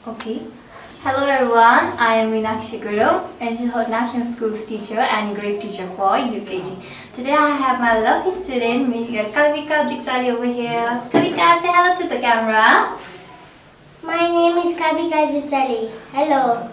Okay. Hello everyone, I am Minakshi Gurung, National Schools teacher and grade teacher for UKG. Today I have my lovely student, Kavika Jugjali over here. Kavika, say hello to the camera. My name is Kavika Jugjali. Hello.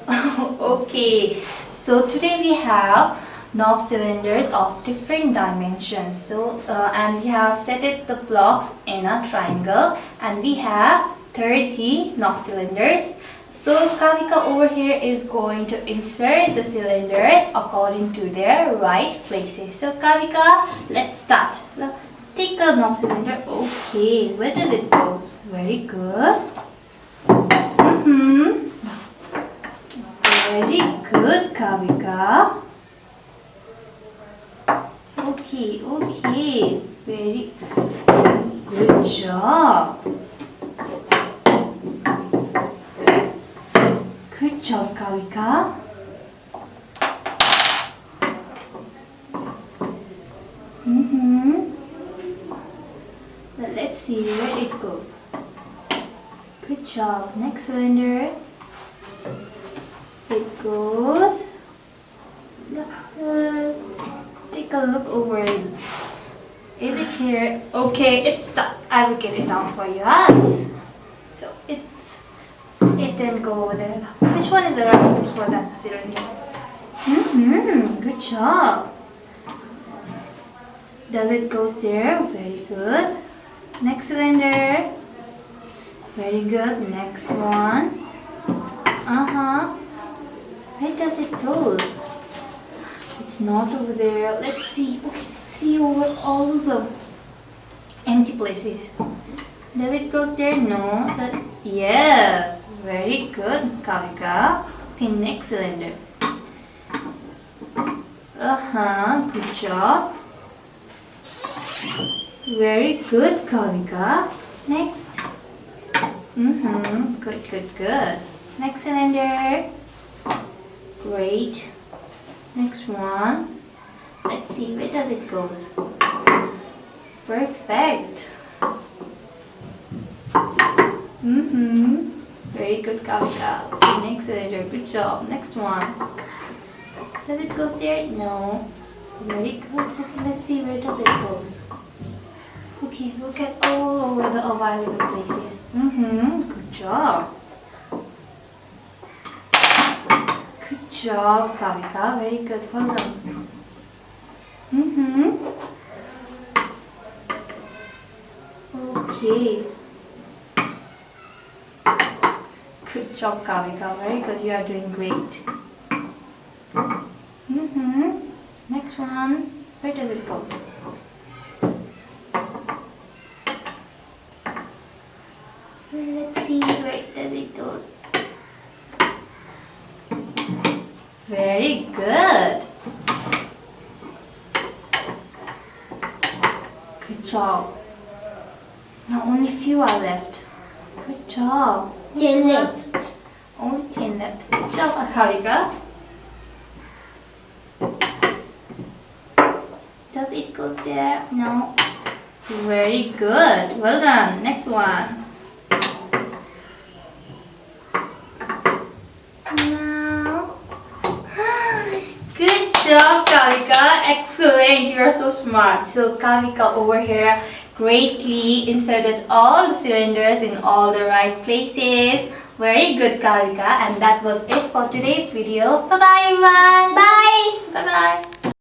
Okay, so today we have knob cylinders of different dimensions. And we have set it the blocks in a triangle, and we have 30 knob cylinders. So Kavika over here is going to insert the cylinders according to their right places. So Kavika, let's start. Take a knob cylinder. Okay, where does it go? Very good. Very good, Kavika. Okay. Very good job. Good job, Kavika. Let's see where it goes. Good job. Next cylinder. It goes. Take a look over it. Is it here? Okay, it's stuck. I will get it down for you. So it didn't go over there. Which one is the right place for that cylinder? Good job. The lid goes there. Very good. Next cylinder. Very good. Next one. Where does it go? It's not over there. Let's see. Okay. See over all the empty places. The lid goes there? No. Yes. Very good, Kavika. Okay, next cylinder. Good job. Very good, Kavika. Next. Good. Next cylinder. Great. Next one. Let's see, where does it go? Perfect. Very good, Kavika. Okay, next cylinder. Good job. Next one. Does it go there? No. Very good. Okay, let's see, where does it go? Okay, look at all over the available places. Good job. Good job, Kavika. Very good. Well done. Okay. Good job, Kavika. Very good. You are doing great. Next one. Where does it go? Let's see. Where does it go? Very good. Good job. Now only few are left. Good job. 10 left. Only 10 left. Good job, Kavika. Does it go there? No. Very good. Well done. Next one. Now. Good job, Kavika. Excellent. You are so smart. So Kavika over here greatly inserted all the cylinders in all the right places. Very good, Kavika. And that was it for today's video. Bye-bye, everyone. Bye. Bye-bye.